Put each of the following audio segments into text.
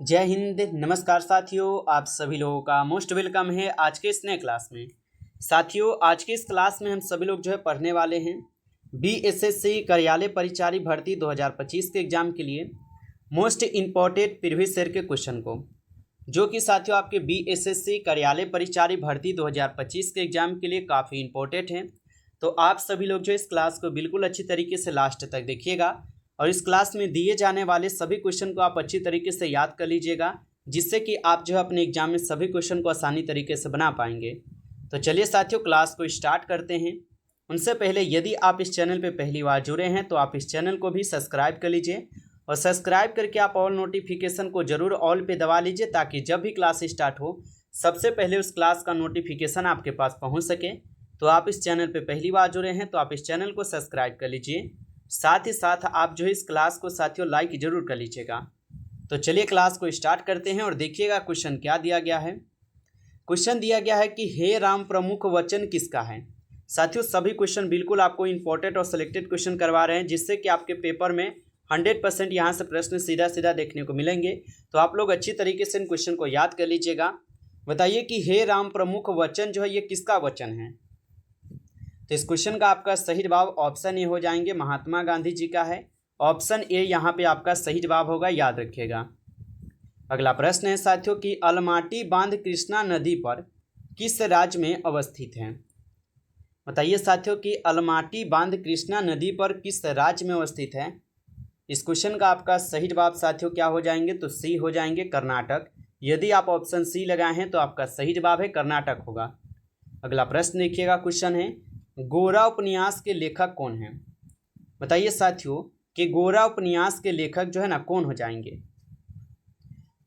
जय हिंद। नमस्कार साथियों, आप सभी लोगों का मोस्ट वेलकम है आज के इस नए क्लास में। साथियों, आज के इस क्लास में हम सभी लोग जो है पढ़ने वाले हैं बीएसएससी कार्यालय परिचारी भर्ती 2025 के एग्जाम के लिए मोस्ट इम्पॉर्टेंट प्रीवियस ईयर के क्वेश्चन को, जो कि साथियों आपके बीएसएससी कार्यालय परिचारी भर्ती 2025 के एग्जाम के लिए काफ़ी इंपॉर्टेंट हैं। तो आप सभी लोग जो इस क्लास को बिल्कुल अच्छी तरीके से लास्ट तक देखिएगा और इस क्लास में दिए जाने वाले सभी क्वेश्चन को आप अच्छी तरीके से याद कर लीजिएगा, जिससे कि आप जो है अपने एग्जाम में सभी क्वेश्चन को आसानी तरीके से बना पाएंगे। तो चलिए साथियों, क्लास को स्टार्ट करते हैं। उनसे पहले यदि आप इस चैनल पर पहली बार जुड़े हैं तो आप इस चैनल को भी सब्सक्राइब कर लीजिए और सब्सक्राइब करके आप ऑल नोटिफिकेशन को जरूर ऑल पे दबा लीजिए, ताकि जब भी क्लास स्टार्ट हो सबसे पहले उस क्लास का नोटिफिकेशन आपके पास पहुँच सके। तो आप इस चैनल पर पहली बार जुड़े हैं तो आप इस चैनल को सब्सक्राइब कर लीजिए, साथ ही साथ आप जो है इस क्लास को साथियों लाइक जरूर कर लीजिएगा। तो चलिए क्लास को स्टार्ट करते हैं और देखिएगा क्वेश्चन क्या दिया गया है। क्वेश्चन दिया गया है कि हे राम प्रमुख वचन किसका है। साथियों, सभी क्वेश्चन बिल्कुल आपको इंपॉर्टेंट और सिलेक्टेड क्वेश्चन करवा रहे हैं, जिससे कि आपके पेपर में 100% यहाँ से प्रश्न सीधा सीधा देखने को मिलेंगे। तो आप लोग अच्छी तरीके से इन क्वेश्चन को याद कर लीजिएगा। बताइए कि हे राम प्रमुख वचन जो है ये किसका वचन है। तो इस क्वेश्चन का आपका सही जवाब ऑप्शन ए हो जाएंगे, महात्मा गांधी जी का है। ऑप्शन ए यहाँ पे आपका सही जवाब होगा, याद रखिएगा। अगला प्रश्न है साथियों कि अलमाटी बांध कृष्णा नदी पर किस राज्य में अवस्थित है। बताइए साथियों कि अलमाटी बांध कृष्णा नदी पर किस राज्य में अवस्थित है। इस क्वेश्चन का आपका सही जवाब साथियों क्या हो जाएंगे, तो सी हो जाएंगे, कर्नाटक। यदि आप ऑप्शन सी लगाए हैं तो आपका सही जवाब है कर्नाटक होगा। अगला प्रश्न देखिएगा, क्वेश्चन है गोरा उपन्यास के लेखक कौन हैं। बताइए साथियों कि गोरा उपन्यास के लेखक जो है ना कौन हो जाएंगे।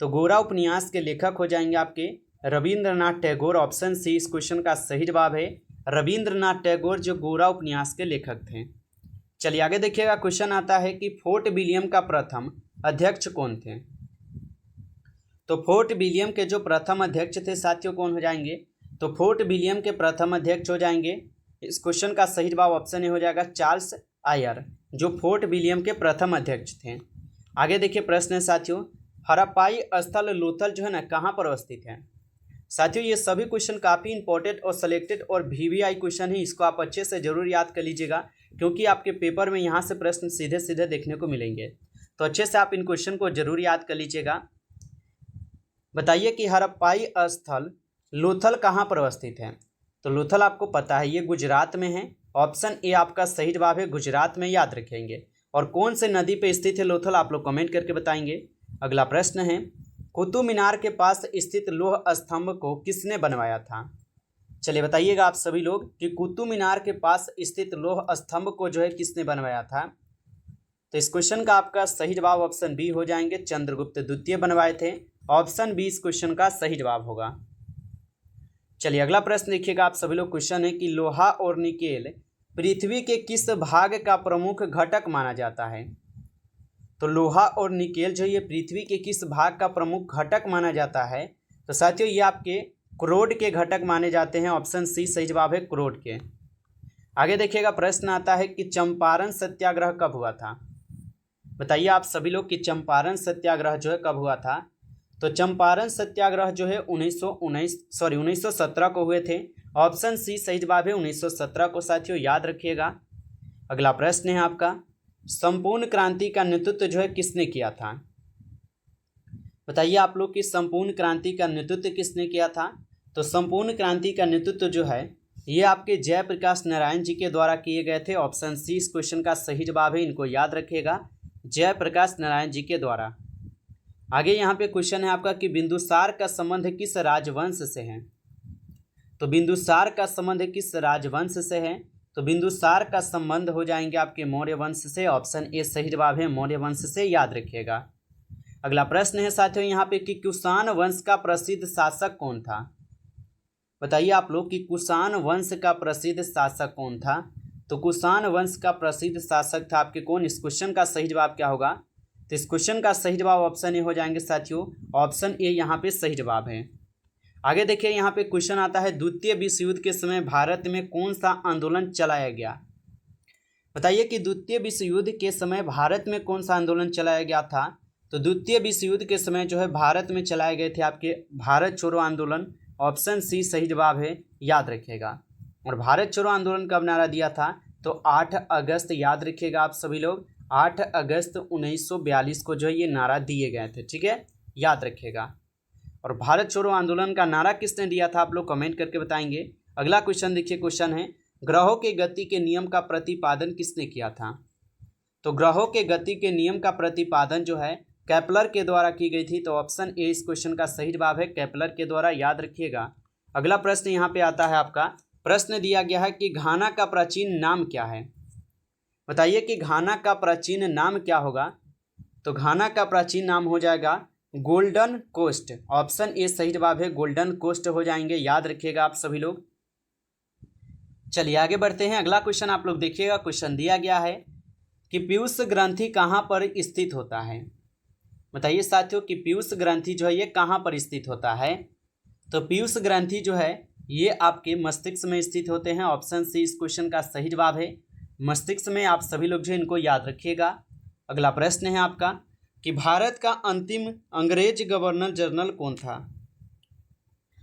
तो गोरा उपन्यास के लेखक हो जाएंगे आपके रविंद्रनाथ टैगोर। ऑप्शन सी इस क्वेश्चन का सही जवाब है, रविंद्रनाथ टैगोर जो गोरा उपन्यास के लेखक थे। चलिए आगे देखिएगा, क्वेश्चन आता है कि फोर्ट विलियम का प्रथम अध्यक्ष कौन थे। तो फोर्ट विलियम के जो प्रथम अध्यक्ष थे साथियों कौन हो जाएंगे, तो फोर्ट विलियम के प्रथम अध्यक्ष हो जाएंगे। इस क्वेश्चन का सही जवाब ऑप्शन ए हो जाएगा, चार्ल्स आयर, जो फोर्ट विलियम के प्रथम अध्यक्ष थे। आगे देखिए प्रश्न है साथियों, हड़प्पाई स्थल लोथल जो है ना कहाँ पर अवस्थित है। साथियों, ये सभी क्वेश्चन काफ़ी इंपॉर्टेंट और सिलेक्टेड और वीवीआई क्वेश्चन है, इसको आप अच्छे से जरूर याद कर लीजिएगा, क्योंकि आपके पेपर में यहाँ से प्रश्न सीधे सीधे देखने को मिलेंगे। तो अच्छे से आप इन क्वेश्चन को जरूर याद कर लीजिएगा। बताइए कि हड़प्पाई स्थल लोथल कहाँ पर अवस्थित है। तो लोथल आपको पता है ये गुजरात में है। ऑप्शन ए आपका सही जवाब है, गुजरात में, याद रखेंगे। और कौन से नदी पे स्थित है लोथल, आप लोग कमेंट करके बताएंगे। अगला प्रश्न है कुतुब मीनार के पास स्थित लौह स्तंभ को किसने बनवाया था। चलिए बताइएगा आप सभी लोग कि कुतुब मीनार के पास स्थित लौह स्तंभ को जो है किसने बनवाया था। तो इस क्वेश्चन का आपका सही जवाब ऑप्शन बी हो जाएंगे, चंद्रगुप्त द्वितीय बनवाए थे। ऑप्शन बी इस क्वेश्चन का सही जवाब होगा। चलिए अगला प्रश्न देखिएगा आप सभी लोग। क्वेश्चन है कि लोहा और निकेल पृथ्वी के किस भाग का प्रमुख घटक माना जाता है। तो लोहा और निकेल जो ये पृथ्वी के किस भाग का प्रमुख घटक माना जाता है। तो साथियों ये आपके क्रोड के घटक माने जाते हैं। ऑप्शन सी सही जवाब है, क्रोड के। आगे देखिएगा प्रश्न आता है कि चंपारण सत्याग्रह कब हुआ था। बताइए आप सभी लोग कि चंपारण सत्याग्रह जो है कब हुआ था। तो चंपारण सत्याग्रह जो है 1917 को हुए थे। ऑप्शन सी सही जवाब है, 1917 को साथियों, याद रखिएगा। अगला प्रश्न है आपका, संपूर्ण क्रांति का नेतृत्व जो है किसने किया था। बताइए आप लोग कि संपूर्ण क्रांति का नेतृत्व किसने किया था। तो संपूर्ण क्रांति का नेतृत्व जो है ये आपके जयप्रकाश नारायण जी के द्वारा किए गए थे। ऑप्शन सी इस क्वेश्चन का सही जवाब है, इनको याद रखिएगा, जयप्रकाश नारायण जी के द्वारा। आगे यहाँ पे क्वेश्चन है आपका कि बिंदुसार का संबंध किस राजवंश से है। तो बिंदुसार का संबंध किस राजवंश से है। तो बिंदुसार का संबंध हो जाएंगे आपके मौर्य वंश से। ऑप्शन ए सही जवाब है, मौर्य वंश से, याद रखिएगा। अगला प्रश्न है साथियों यहाँ पे कि कुषाण वंश का प्रसिद्ध शासक कौन था। बताइए आप लोग कि कुषाण वंश का प्रसिद्ध शासक कौन था। तो कुषाण वंश का प्रसिद्ध शासक था आपके कौन। इस क्वेश्चन का सही जवाब क्या होगा। तो इस क्वेश्चन का सही जवाब ऑप्शन ए हो जाएंगे साथियों, ऑप्शन ए यहाँ पे सही जवाब है। आगे देखिए यहाँ पे क्वेश्चन आता है द्वितीय विश्व युद्ध के समय भारत में कौन सा आंदोलन चलाया गया। बताइए कि द्वितीय विश्व युद्ध के समय भारत में कौन सा आंदोलन चलाया गया था। तो द्वितीय विश्व युद्ध के समय जो है भारत में चलाए गए थे आपके भारत छोड़ो आंदोलन। ऑप्शन सी सही जवाब है, याद रखिएगा। और भारत छोड़ो आंदोलन कब नारा दिया था? तो 8 अगस्त, याद रखिएगा आप सभी लोग, 8 अगस्त 1942 को जो है ये नारा दिए गए थे। ठीक है, याद रखिएगा। और भारत छोड़ो आंदोलन का नारा किसने दिया था? आप लोग कमेंट करके बताएंगे। अगला क्वेश्चन देखिए, क्वेश्चन है ग्रहों के गति के नियम का प्रतिपादन किसने किया था? तो ग्रहों के गति के नियम का प्रतिपादन जो है केपलर के द्वारा की गई थी। तो ऑप्शन ए इस क्वेश्चन का सही जवाब है, केपलर के द्वारा, याद रखिएगा। अगला प्रश्न यहाँ पे आता है आपका, प्रश्न दिया गया है कि घाना का प्राचीन नाम क्या है? बताइए कि घाना का प्राचीन नाम क्या होगा? तो घाना का प्राचीन नाम हो जाएगा गोल्डन कोस्ट। ऑप्शन ए सही जवाब है, गोल्डन कोस्ट हो जाएंगे, याद रखिएगा आप सभी लोग। चलिए आगे बढ़ते हैं। अगला क्वेश्चन आप लोग देखिएगा। क्वेश्चन दिया गया है कि पीयूष ग्रंथि कहाँ पर स्थित होता है? बताइए साथियों कि पीयूष ग्रंथि जो है ये कहाँ पर स्थित होता है? तो पीयूष ग्रंथि जो है ये आपके मस्तिष्क में स्थित होते हैं। ऑप्शन सी इस क्वेश्चन का सही जवाब है, मस्तिष्क में। आप सभी लोग जो इनको याद रखिएगा। अगला प्रश्न है आपका कि भारत का अंतिम अंग्रेज गवर्नर जनरल कौन था?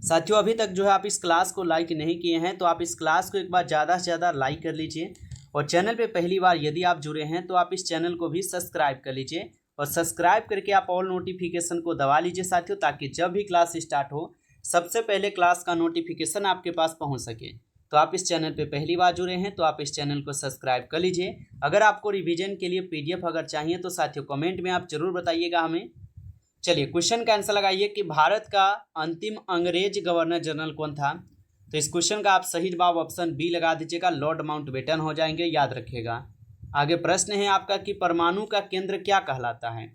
साथियों अभी तक जो है आप इस क्लास को लाइक नहीं किए हैं तो आप इस क्लास को एक बार ज़्यादा से ज़्यादा लाइक कर लीजिए। और चैनल पे पहली बार यदि आप जुड़े हैं तो आप इस चैनल को भी सब्सक्राइब कर लीजिए। और सब्सक्राइब करके आप ऑल नोटिफिकेशन को दबा लीजिए साथियों, ताकि जब भी क्लास स्टार्ट हो सबसे पहले क्लास का नोटिफिकेशन आपके पास पहुंच सके। तो आप इस चैनल पे पहली बार जुड़े हैं तो आप इस चैनल को सब्सक्राइब कर लीजिए। अगर आपको रिवीजन के लिए पीडीएफ अगर चाहिए तो साथियों कमेंट में आप जरूर बताइएगा हमें। चलिए क्वेश्चन का आंसर लगाइए कि भारत का अंतिम अंग्रेज गवर्नर जनरल कौन था? तो इस क्वेश्चन का आप सही जवाब ऑप्शन बी लगा दीजिएगा, लॉर्ड माउंटबेटन हो जाएंगे, याद रखिएगा। आगे प्रश्न है आपका कि परमाणु का केंद्र क्या कहलाता है?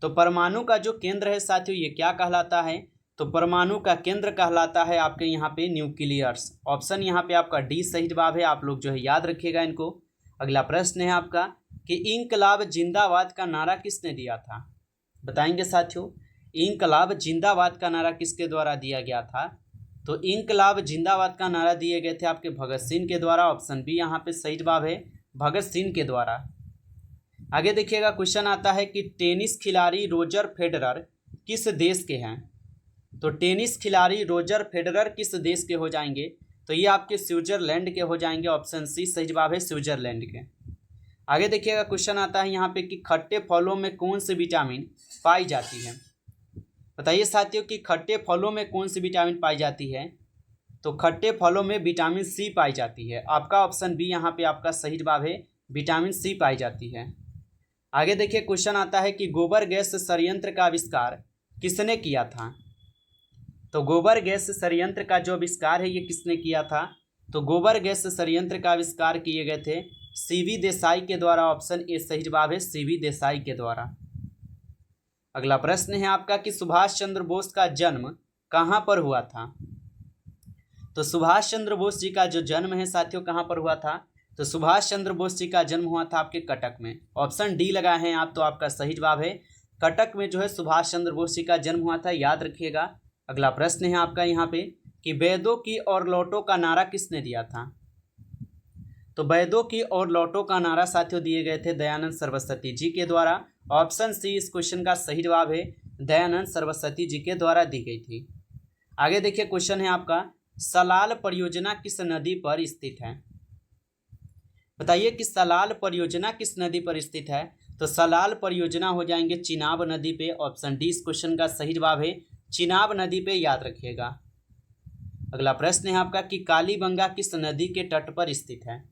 तो परमाणु का जो केंद्र है साथियों ये क्या कहलाता है? तो परमाणु का केंद्र कहलाता है आपके यहाँ पे न्यूक्लियस। ऑप्शन यहाँ पे आपका डी सही जवाब है, आप लोग जो है याद रखिएगा इनको। अगला प्रश्न है आपका कि इंकलाब जिंदाबाद का नारा किसने दिया था? बताएंगे साथियों, इंकलाब जिंदाबाद का नारा किसके द्वारा दिया गया था? तो इंकलाब जिंदाबाद का नारा दिए गए थे आपके भगत सिंह के द्वारा। ऑप्शन बी यहाँ पे सही जवाब है, भगत सिंह के द्वारा। आगे देखिएगा, क्वेश्चन आता है कि टेनिस खिलाड़ी रोजर फेडरर किस देश के हैं? तो टेनिस खिलाड़ी रोजर फेडरर किस देश के हो जाएंगे? तो ये आपके स्विट्जरलैंड के हो जाएंगे। ऑप्शन सी सही जवाब है, स्विट्जरलैंड के। आगे देखिएगा, क्वेश्चन आता है यहाँ पे कि खट्टे फलों में कौन सी विटामिन पाई जाती है? बताइए साथियों कि खट्टे फलों में कौन सी विटामिन पाई जाती है? तो खट्टे फलों में विटामिन सी पाई जाती है। आपका ऑप्शन बी यहाँ पे आपका सही जवाब है, विटामिन सी पाई जाती है। आगे देखिए, क्वेश्चन आता है कि गोबर गैस संयंत्र का आविष्कार किसने किया था? तो गोबर गैस संयंत्र का जो आविष्कार है ये किसने किया था? तो गोबर गैस संयंत्र का आविष्कार किए गए थे सीवी देसाई के द्वारा। ऑप्शन ए सही जवाब है, सीवी देसाई के द्वारा। अगला प्रश्न है आपका कि सुभाष चंद्र बोस का जन्म कहाँ पर हुआ था? तो सुभाष चंद्र बोस जी का जो जन्म है साथियों कहाँ पर हुआ था? तो सुभाष चंद्र बोस जी का जन्म हुआ था आपके कटक में। ऑप्शन डी लगाए हैं आप, तो आपका सही जवाब है, कटक में जो है सुभाष चंद्र बोस जी का जन्म हुआ था, याद रखिएगा। अगला प्रश्न है आपका यहाँ पे कि वेदों की और लौटो का नारा किसने दिया था? तो वेदों की और लौटो का नारा साथियों दिए गए थे दयानंद सरस्वती जी के द्वारा। ऑप्शन सी इस क्वेश्चन का सही जवाब है, दयानंद सरस्वती जी के द्वारा दी गई थी। आगे देखिए, क्वेश्चन है आपका सलाल परियोजना किस नदी पर स्थित है? बताइए कि सलाल परियोजना किस नदी पर स्थित है? तो सलाल परियोजना हो जाएंगे चिनाब नदी पे। ऑप्शन डी इस क्वेश्चन का सही जवाब है, चिनाब नदी पे, याद रखिएगा। अगला प्रश्न है आपका कि कालीबंगा किस नदी के तट पर स्थित है?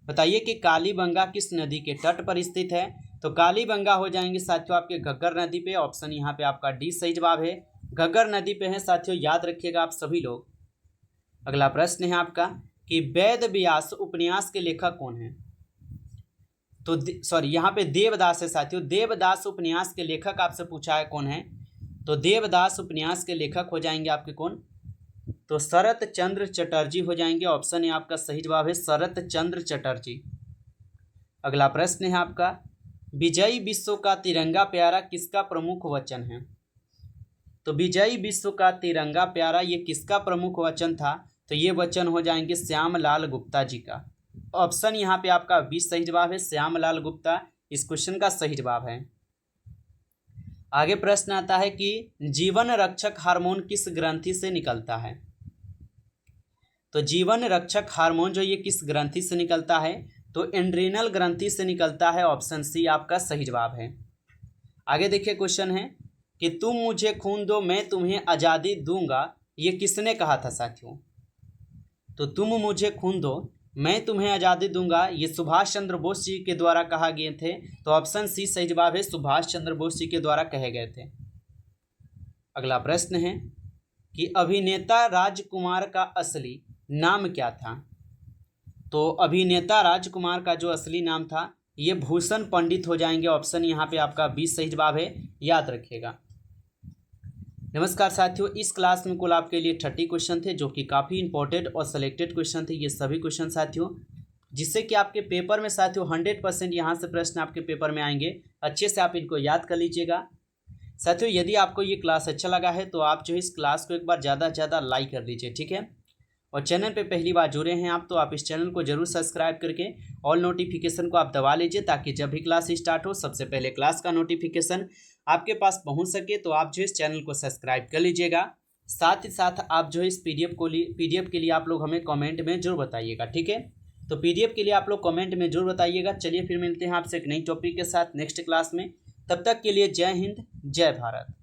बताइए कि कालीबंगा किस नदी के तट पर स्थित है? तो कालीबंगा हो जाएंगे साथियों आपके घग्गर नदी पे। ऑप्शन यहाँ पे आपका डी सही जवाब है, घग्गर नदी पे है साथियों, याद रखिएगा आप सभी लोग। अगला प्रश्न है आपका कि वेद व्यास उपन्यास के लेखक कौन है? तो सॉरी यहाँ पे देवदास है साथियों, देवदास उपन्यास के लेखक आपसे पूछा है कौन है? तो देवदास उपन्यास के लेखक हो जाएंगे आपके कौन? तो शरत चंद्र चटर्जी हो जाएंगे। ऑप्शन है आपका सही जवाब है, शरत चंद्र चटर्जी। अगला प्रश्न है आपका विजयी विश्व का तिरंगा प्यारा किसका प्रमुख वचन है? तो विजयी विश्व का तिरंगा प्यारा ये किसका प्रमुख वचन था? तो ये वचन हो जाएंगे श्यामलाल गुप्ता जी का। ऑप्शन यहाँ पे आपका बी सही जवाब है, श्यामलाल गुप्ता इस क्वेश्चन का सही जवाब है। आगे प्रश्न आता है कि जीवन रक्षक हार्मोन किस ग्रंथि से निकलता है। तो जीवन रक्षक हार्मोन जो ये किस ग्रंथि से निकलता है, तो एंड्रीनल ग्रंथि से निकलता है। ऑप्शन सी आपका सही जवाब है। आगे देखिए क्वेश्चन है कि तुम मुझे खून दो मैं तुम्हें आज़ादी दूंगा, ये किसने कहा था साथियों। तो तुम मुझे खून दो मैं तुम्हें आज़ादी दूंगा, ये सुभाष चंद्र बोस जी के द्वारा कहा गए थे। तो ऑप्शन सी सही जवाब है, सुभाष चंद्र बोस जी के द्वारा कहे गए थे। अगला प्रश्न है कि अभिनेता राजकुमार का असली नाम क्या था। तो अभिनेता राजकुमार का जो असली नाम था ये भूषण पंडित हो जाएंगे। ऑप्शन यहाँ पे आपका 20 सही जवाब है, याद रखिएगा। नमस्कार साथियों, इस क्लास में कुल आपके लिए 30 क्वेश्चन थे जो कि काफ़ी इंपॉर्टेंट और सिलेक्टेड क्वेश्चन थे। ये सभी क्वेश्चन साथियों जिससे कि आपके पेपर में साथियों 100% यहाँ से प्रश्न आपके पेपर में आएंगे। अच्छे से आप इनको याद कर लीजिएगा। साथियों यदि आपको ये क्लास अच्छा लगा है तो आप जो इस क्लास को एक बार ज़्यादा से ज़्यादा लाइक कर दीजिए, ठीक है। और चैनल पे पहली बार जुड़े हैं आप तो आप इस चैनल को जरूर सब्सक्राइब करके ऑल नोटिफिकेशन को आप दबा लीजिए, ताकि जब भी क्लास स्टार्ट हो सबसे पहले क्लास का नोटिफिकेशन आपके पास पहुंच सके। तो आप जो इस चैनल को सब्सक्राइब कर लीजिएगा। साथ ही साथ आप जो इस पीडीएफ के लिए आप लोग हमें कमेंट में जरूर बताइएगा, ठीक है। तो पीडीएफ के लिए आप लोग कमेंट में जरूर बताइएगा। चलिए फिर मिलते हैं आपसे एक नई टॉपिक के साथ नेक्स्ट क्लास में। तब तक के लिए जय हिंद जय भारत।